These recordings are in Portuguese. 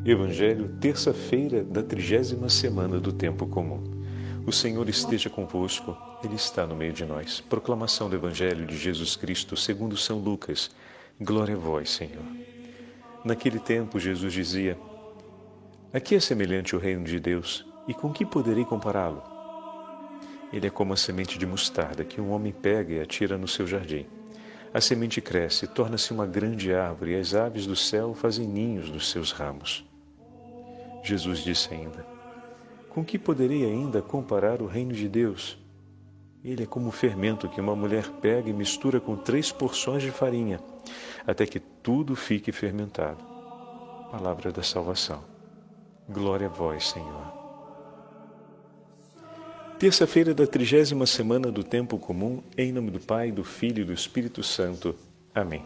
Evangelho, terça-feira da 30ª semana do Tempo Comum. O Senhor esteja convosco, Ele está no meio de nós. Proclamação do Evangelho de Jesus Cristo segundo São Lucas. Glória a vós, Senhor. Naquele tempo, Jesus dizia: A que é semelhante o reino de Deus, e com que poderei compará-lo? Ele é como a semente de mostarda que um homem pega e atira no seu jardim. A semente cresce, torna-se uma grande árvore, e as aves do céu fazem ninhos nos seus ramos. Jesus disse ainda: Com que poderei ainda comparar o reino de Deus? Ele é como o fermento que uma mulher pega e mistura com 3 porções de farinha, até que tudo fique fermentado. Palavra da salvação. Glória a vós, Senhor. Terça-feira da 30ª semana do Tempo Comum, em nome do Pai, do Filho e do Espírito Santo. Amém.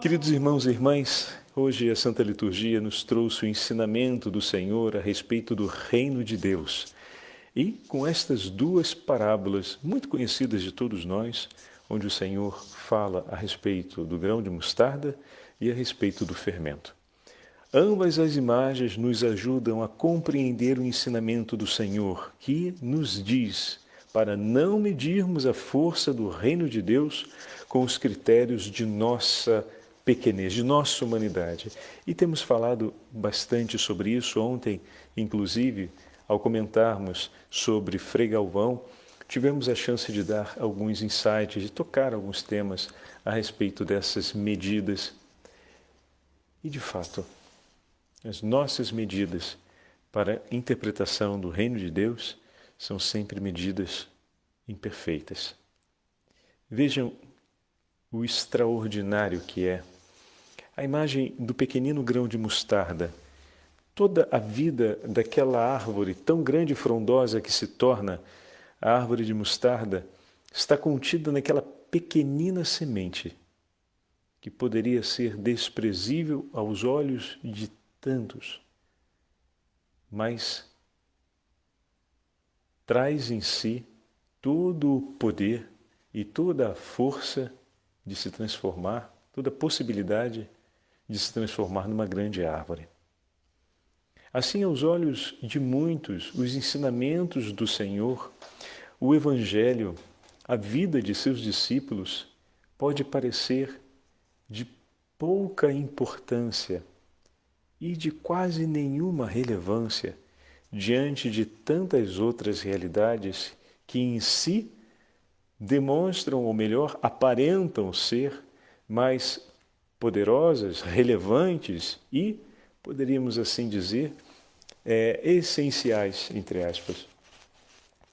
Queridos irmãos e irmãs, hoje a Santa Liturgia nos trouxe o ensinamento do Senhor a respeito do reino de Deus. E com estas duas parábolas muito conhecidas de todos nós, onde o Senhor fala a respeito do grão de mostarda e a respeito do fermento. Ambas as imagens nos ajudam a compreender o ensinamento do Senhor, que nos diz para não medirmos a força do reino de Deus com os critérios de nossa pequenez, de nossa humanidade. E temos falado bastante sobre isso ontem, inclusive, ao comentarmos sobre Frei Galvão, tivemos a chance de dar alguns insights, de tocar alguns temas a respeito dessas medidas. E, de fato, as nossas medidas para a interpretação do reino de Deus são sempre medidas imperfeitas. Vejam o extraordinário que é a imagem do pequenino grão de mostarda. Toda a vida daquela árvore tão grande e frondosa que se torna a árvore de mostarda está contida naquela pequenina semente que poderia ser desprezível aos olhos de tantos, mas traz em si todo o poder e toda a força de se transformar, toda a possibilidade de se transformar numa grande árvore. Assim, aos olhos de muitos, os ensinamentos do Senhor, o Evangelho, a vida de seus discípulos pode parecer de pouca importância e de quase nenhuma relevância diante de tantas outras realidades que em si demonstram, ou melhor, aparentam ser mais poderosas, relevantes e, poderíamos assim dizer, essenciais, entre aspas,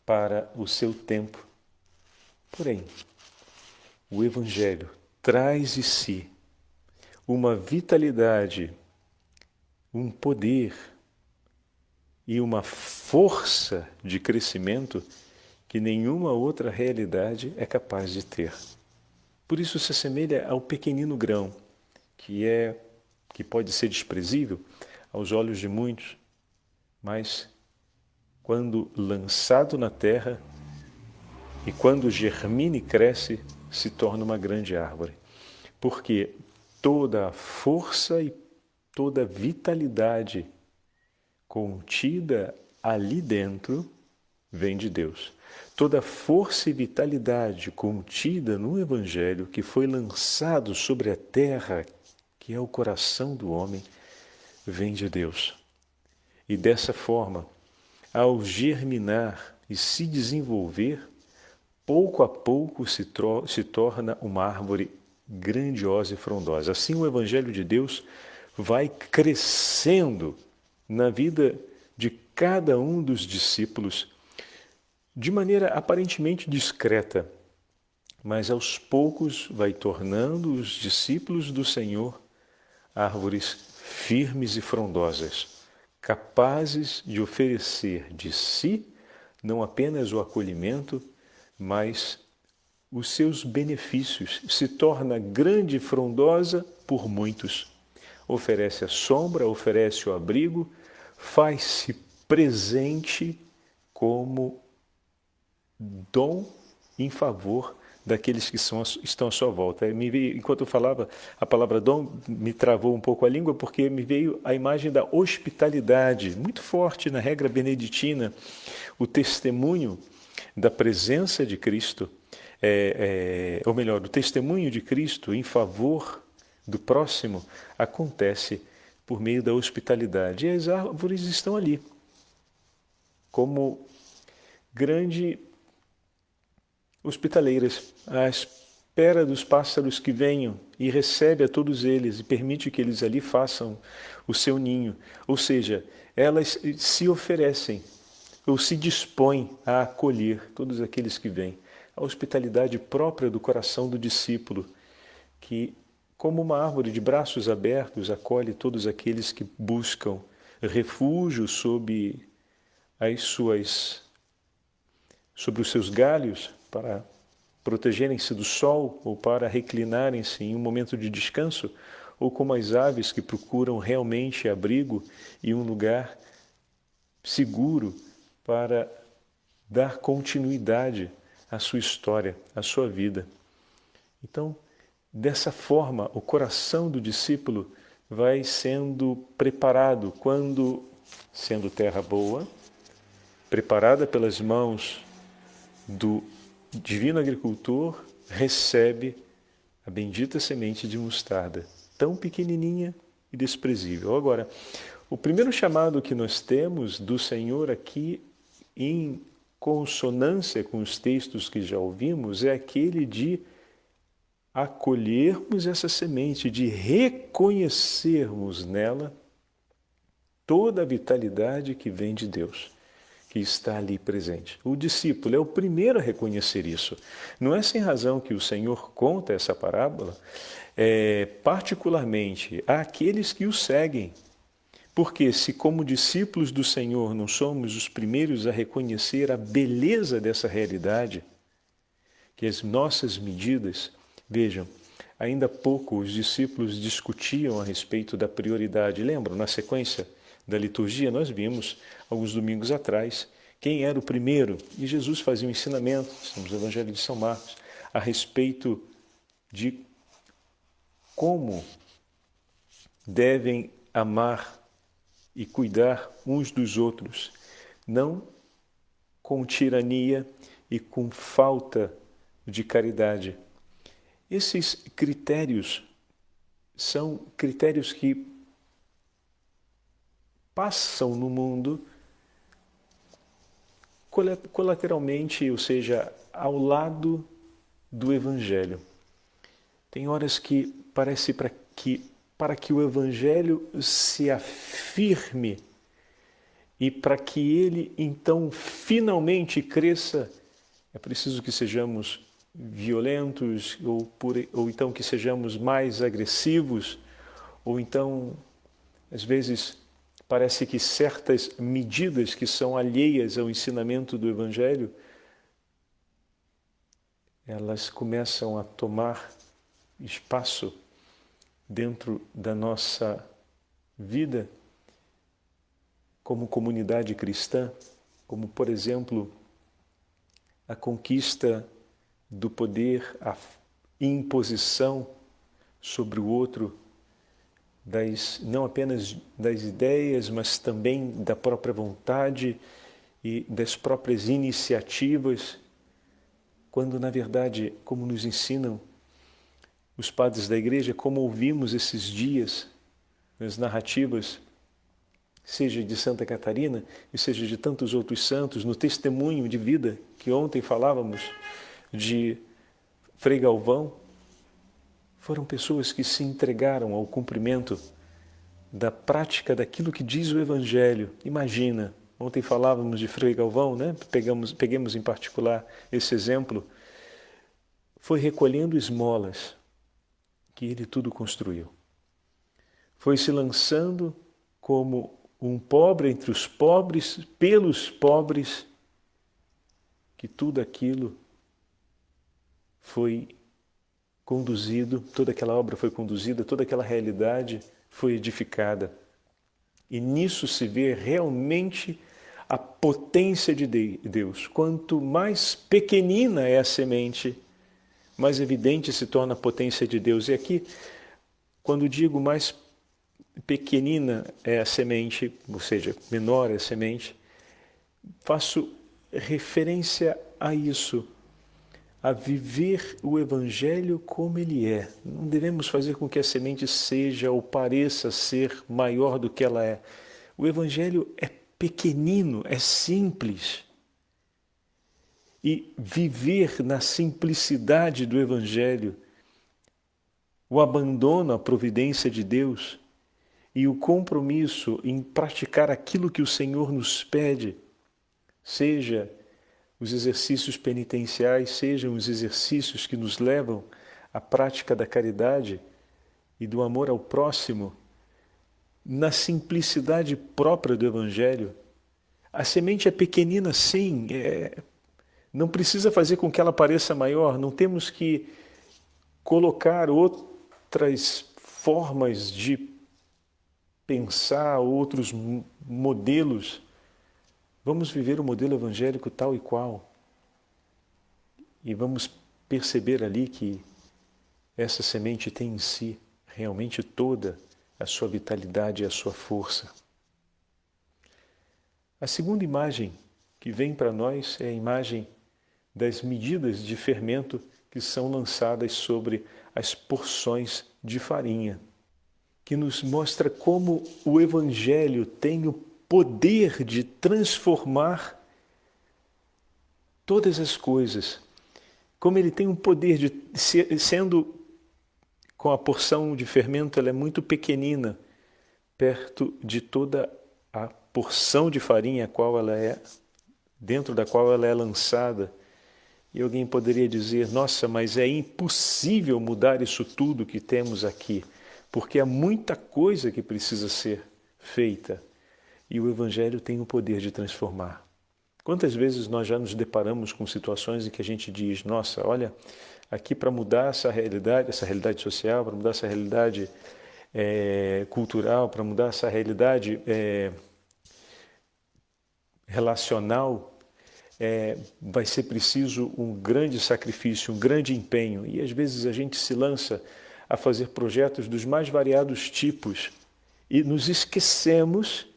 para o seu tempo. Porém, o Evangelho traz de si uma vitalidade, um poder e uma força de crescimento que nenhuma outra realidade é capaz de ter. Por isso se assemelha ao pequenino grão, que pode ser desprezível aos olhos de muitos, mas quando lançado na terra e quando germina e cresce, se torna uma grande árvore. Porque toda a força e toda a vitalidade contida ali dentro vem de Deus. Toda a força e vitalidade contida no Evangelho que foi lançado sobre a terra, que é o coração do homem, vem de Deus. E dessa forma, ao germinar e se desenvolver, pouco a pouco se torna uma árvore grandiosa e frondosa. Assim o Evangelho de Deus vai crescendo na vida de cada um dos discípulos de maneira aparentemente discreta, mas aos poucos vai tornando os discípulos do Senhor árvores firmes e frondosas, capazes de oferecer de si não apenas o acolhimento, mas os seus benefícios. Se torna grande e frondosa por muitos. Oferece a sombra, oferece o abrigo, faz-se presente como dom em favor daqueles que estão à sua volta. Enquanto eu falava, a palavra dom me travou um pouco a língua, porque me veio a imagem da hospitalidade, muito forte na regra beneditina, o testemunho da presença de Cristo, ou melhor, o testemunho de Cristo em favor do próximo acontece por meio da hospitalidade. E as árvores estão ali, como grande hospitaleiras, à espera dos pássaros que venham, e recebe a todos eles e permite que eles ali façam o seu ninho. Ou seja, elas se oferecem ou se dispõem a acolher todos aqueles que vêm. A hospitalidade própria do coração do discípulo, que, como uma árvore de braços abertos, acolhe todos aqueles que buscam refúgio sob os seus galhos, para protegerem-se do sol ou para reclinarem-se em um momento de descanso, ou como as aves que procuram realmente abrigo e um lugar seguro para dar continuidade à sua história, à sua vida. Então, dessa forma, o coração do discípulo vai sendo preparado quando, sendo terra boa, preparada pelas mãos do divino agricultor, recebe a bendita semente de mostarda, tão pequenininha e desprezível. Agora, o primeiro chamado que nós temos do Senhor aqui, em consonância com os textos que já ouvimos, é aquele de acolhermos essa semente, de reconhecermos nela toda a vitalidade que vem de Deus, que está ali presente. O discípulo é o primeiro a reconhecer isso. Não é sem razão que o Senhor conta essa parábola, particularmente àqueles que o seguem. Porque se como discípulos do Senhor não somos os primeiros a reconhecer a beleza dessa realidade, que as nossas medidas, vejam, ainda há pouco os discípulos discutiam a respeito da prioridade. Lembram, na sequência da liturgia, nós vimos, alguns domingos atrás, quem era o primeiro. E Jesus fazia um ensinamento, estamos no Evangelho de São Marcos, a respeito de como devem amar e cuidar uns dos outros, não com tirania e com falta de caridade. Esses critérios são critérios que passam no mundo colateralmente, ou seja, ao lado do Evangelho. Tem horas que parece para que o Evangelho se afirme e para que ele, então, finalmente cresça, é preciso que sejamos violentos ou então que sejamos mais agressivos, ou então, às vezes, parece que certas medidas que são alheias ao ensinamento do Evangelho, elas começam a tomar espaço dentro da nossa vida como comunidade cristã, como, por exemplo, a conquista do poder, a imposição sobre o outro, não apenas das ideias, mas também da própria vontade e das próprias iniciativas, quando, na verdade, como nos ensinam os padres da Igreja, como ouvimos esses dias nas narrativas, seja de Santa Catarina e seja de tantos outros santos, no testemunho de vida que ontem falávamos de Frei Galvão, foram pessoas que se entregaram ao cumprimento da prática daquilo que diz o Evangelho. Imagina, ontem falávamos de Frei Galvão, né? Peguemos em particular esse exemplo, foi recolhendo esmolas que ele tudo construiu. Foi se lançando como um pobre entre os pobres, pelos pobres, que tudo aquilo foi conduzido, toda aquela obra foi conduzida, toda aquela realidade foi edificada. E nisso se vê realmente a potência de Deus. Quanto mais pequenina é a semente, mais evidente se torna a potência de Deus. E aqui, quando digo mais pequenina é a semente, ou seja, menor é a semente, faço referência a isso, a viver o Evangelho como ele é. Não devemos fazer com que a semente seja ou pareça ser maior do que ela é. O Evangelho é pequenino, é simples. E viver na simplicidade do Evangelho, o abandono à providência de Deus e o compromisso em praticar aquilo que o Senhor nos pede, seja os exercícios penitenciais, sejam os exercícios que nos levam à prática da caridade e do amor ao próximo, na simplicidade própria do Evangelho. A semente é pequenina, sim, não precisa fazer com que ela pareça maior, não temos que colocar outras formas de pensar, outros modelos. Vamos viver o modelo evangélico tal e qual. E vamos perceber ali que essa semente tem em si realmente toda a sua vitalidade e a sua força. A segunda imagem que vem para nós é a imagem das medidas de fermento que são lançadas sobre as porções de farinha, que nos mostra como o Evangelho tem o poder de transformar todas as coisas, como ele tem um poder de, sendo com a porção de fermento, ela é muito pequenina, perto de toda a porção de farinha dentro da qual ela é lançada. E alguém poderia dizer, nossa, mas é impossível mudar isso tudo que temos aqui, porque há muita coisa que precisa ser feita. E o Evangelho tem o poder de transformar. Quantas vezes nós já nos deparamos com situações em que a gente diz, nossa, olha, aqui para mudar essa realidade social, para mudar essa realidade cultural, para mudar essa realidade relacional, vai ser preciso um grande sacrifício, um grande empenho. E às vezes a gente se lança a fazer projetos dos mais variados tipos e nos esquecemos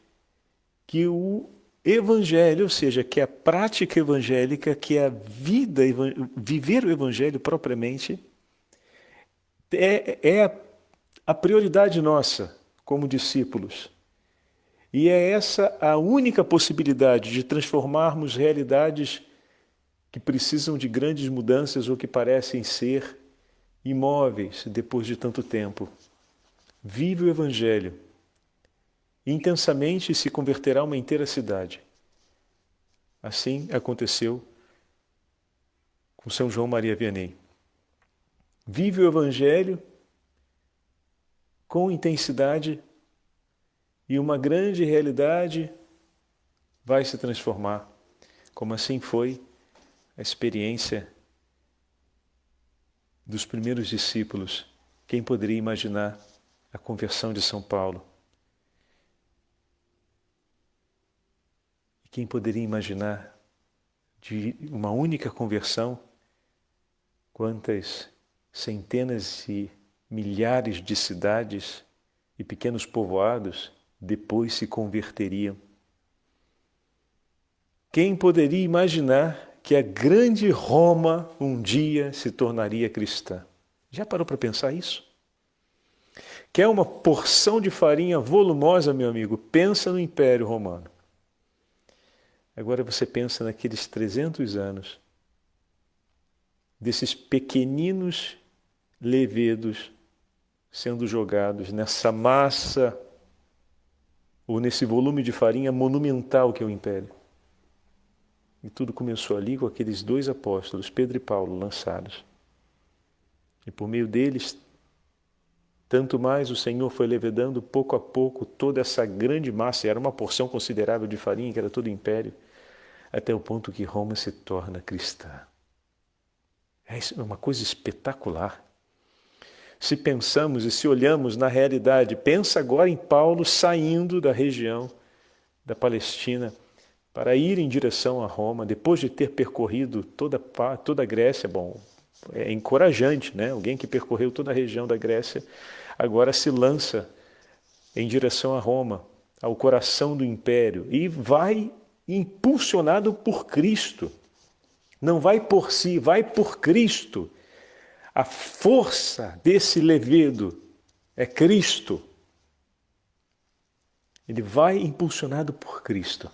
que o Evangelho, ou seja, que a prática evangélica, que a vida, viver o Evangelho propriamente, é a prioridade nossa como discípulos. E é essa a única possibilidade de transformarmos realidades que precisam de grandes mudanças ou que parecem ser imóveis depois de tanto tempo. Vive o Evangelho. Intensamente se converterá uma inteira cidade. Assim aconteceu com São João Maria Vianney. Vive o Evangelho com intensidade e uma grande realidade vai se transformar, como assim foi a experiência dos primeiros discípulos. Quem poderia imaginar a conversão de São Paulo? Quem poderia imaginar de uma única conversão quantas centenas e milhares de cidades e pequenos povoados depois se converteriam? Quem poderia imaginar que a grande Roma um dia se tornaria cristã? Já parou para pensar isso? Quer uma porção de farinha volumosa, meu amigo? Pensa no Império Romano. Agora você pensa naqueles 300 anos, desses pequeninos levedos sendo jogados nessa massa ou nesse volume de farinha monumental que é o Império. E tudo começou ali com aqueles dois apóstolos, Pedro e Paulo, lançados. E por meio deles, tanto mais o Senhor foi levedando pouco a pouco toda essa grande massa, era uma porção considerável de farinha, que era todo o Império, até o ponto que Roma se torna cristã. É uma coisa espetacular. Se pensamos e se olhamos na realidade, pensa agora em Paulo saindo da região da Palestina para ir em direção a Roma, depois de ter percorrido toda a Grécia, É encorajante, né? Alguém que percorreu toda a região da Grécia agora se lança em direção a Roma, ao coração do império, e vai impulsionado por Cristo. Não vai por si, vai por Cristo. A força desse levedo é Cristo. Ele vai impulsionado por Cristo.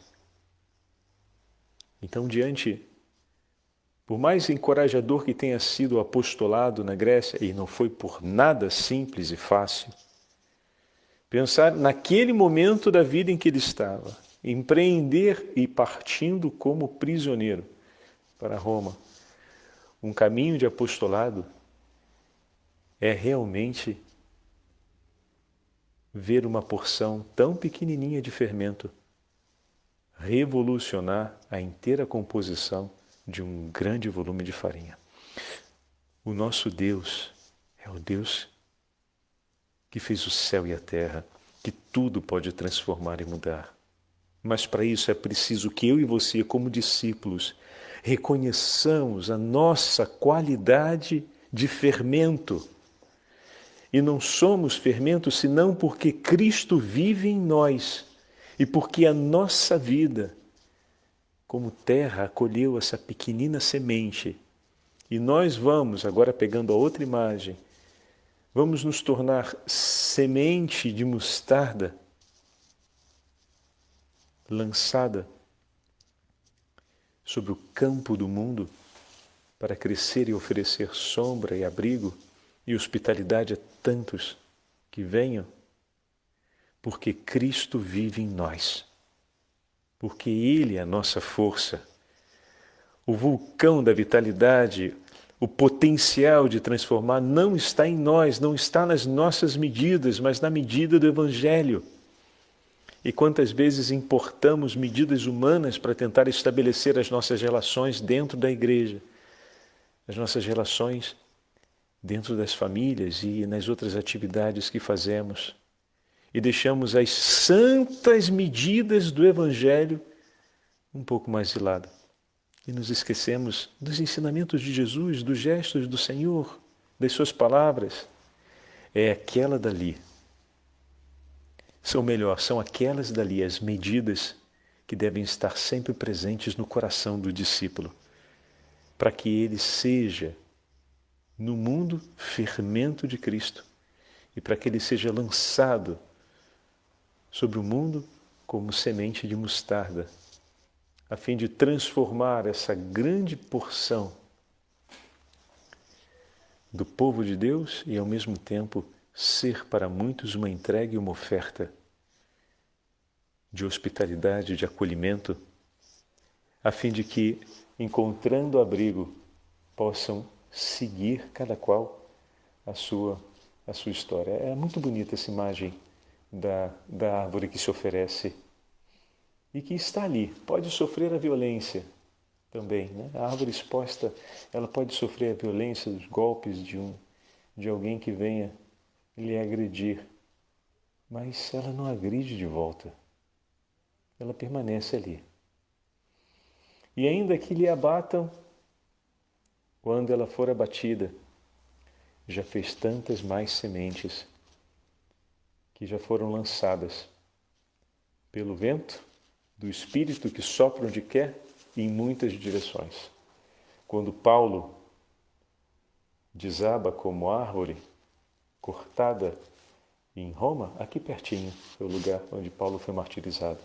Então, por mais encorajador que tenha sido o apostolado na Grécia, e não foi por nada simples e fácil, pensar naquele momento da vida em que ele estava, empreender e partindo como prisioneiro para Roma, um caminho de apostolado é realmente ver uma porção tão pequenininha de fermento revolucionar a inteira composição de um grande volume de farinha. O nosso Deus é o Deus que fez o céu e a terra, que tudo pode transformar e mudar. Mas para isso é preciso que eu e você, como discípulos, reconheçamos a nossa qualidade de fermento. E não somos fermento senão porque Cristo vive em nós e porque a nossa vida, como terra, acolheu essa pequenina semente. E nós vamos, agora pegando a outra imagem, vamos nos tornar semente de mostarda lançada sobre o campo do mundo para crescer e oferecer sombra e abrigo e hospitalidade a tantos que venham, porque Cristo vive em nós, porque Ele é a nossa força, o vulcão da vitalidade, o potencial de transformar não está em nós, não está nas nossas medidas, mas na medida do Evangelho. E quantas vezes importamos medidas humanas para tentar estabelecer as nossas relações dentro da igreja, as nossas relações dentro das famílias e nas outras atividades que fazemos. E deixamos as santas medidas do Evangelho um pouco mais de lado. E nos esquecemos dos ensinamentos de Jesus, dos gestos do Senhor, das suas palavras. É aquela dali. São aquelas dali as medidas que devem estar sempre presentes no coração do discípulo, para que ele seja no mundo fermento de Cristo e para que ele seja lançado sobre o mundo como semente de mostarda, a fim de transformar essa grande porção do povo de Deus e ao mesmo tempo ser para muitos uma entrega e uma oferta de hospitalidade, de acolhimento, a fim de que, encontrando abrigo, possam seguir cada qual a sua história. É muito bonita essa imagem da árvore que se oferece e que está ali. Pode sofrer a violência também, né? A árvore exposta, ela pode sofrer a violência dos golpes de alguém que venha lhe agredir, mas ela não agride de volta. Ela permanece ali. E ainda que lhe abatam, quando ela for abatida, já fez tantas mais sementes que já foram lançadas pelo vento do Espírito que sopra onde quer e em muitas direções. Quando Paulo desaba como árvore cortada em Roma, aqui pertinho foi o lugar onde Paulo foi martirizado.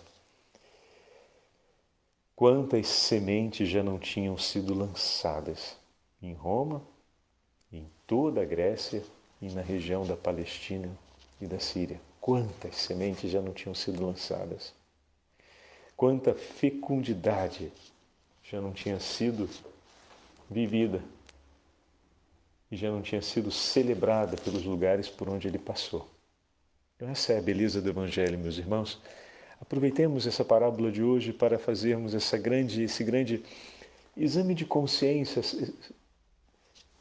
Quantas sementes já não tinham sido lançadas em Roma, em toda a Grécia e na região da Palestina e da Síria? Quantas sementes já não tinham sido lançadas? Quanta fecundidade já não tinha sido vivida e já não tinha sido celebrada pelos lugares por onde ele passou. Então, essa é a beleza do Evangelho, meus irmãos. Aproveitemos essa parábola de hoje para fazermos esse grande exame de consciência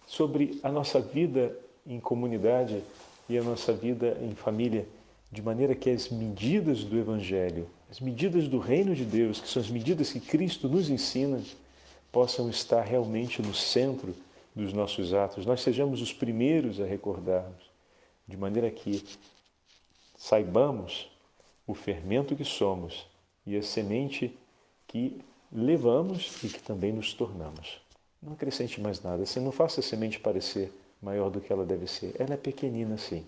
sobre a nossa vida em comunidade e a nossa vida em família, de maneira que as medidas do Evangelho, as medidas do Reino de Deus, que são as medidas que Cristo nos ensina, possam estar realmente no centro dos nossos atos, nós sejamos os primeiros a recordarmos, de maneira que saibamos o fermento que somos e a semente que levamos e que também nos tornamos. Não acrescente mais nada, você não faça a semente parecer maior do que ela deve ser. Ela é pequenina, sim,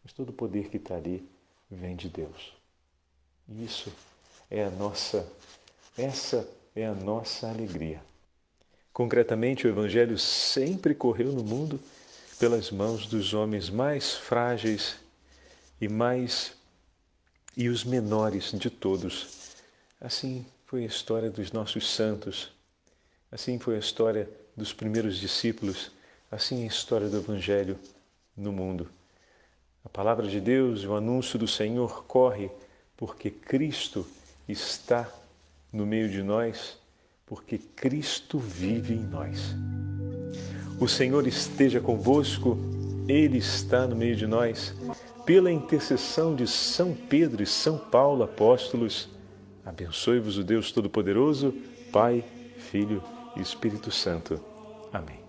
mas todo o poder que está ali vem de Deus. Isso é essa é a nossa alegria. Concretamente, o Evangelho sempre correu no mundo pelas mãos dos homens mais frágeis e os menores de todos. Assim foi a história dos nossos santos, assim foi a história dos primeiros discípulos, assim é a história do Evangelho no mundo. A palavra de Deus, o anúncio do Senhor corre porque Cristo está no meio de nós, porque Cristo vive em nós. O Senhor esteja convosco, Ele está no meio de nós. Pela intercessão de São Pedro e São Paulo, apóstolos, abençoe-vos o Deus Todo-Poderoso, Pai, Filho e Espírito Santo. Amém.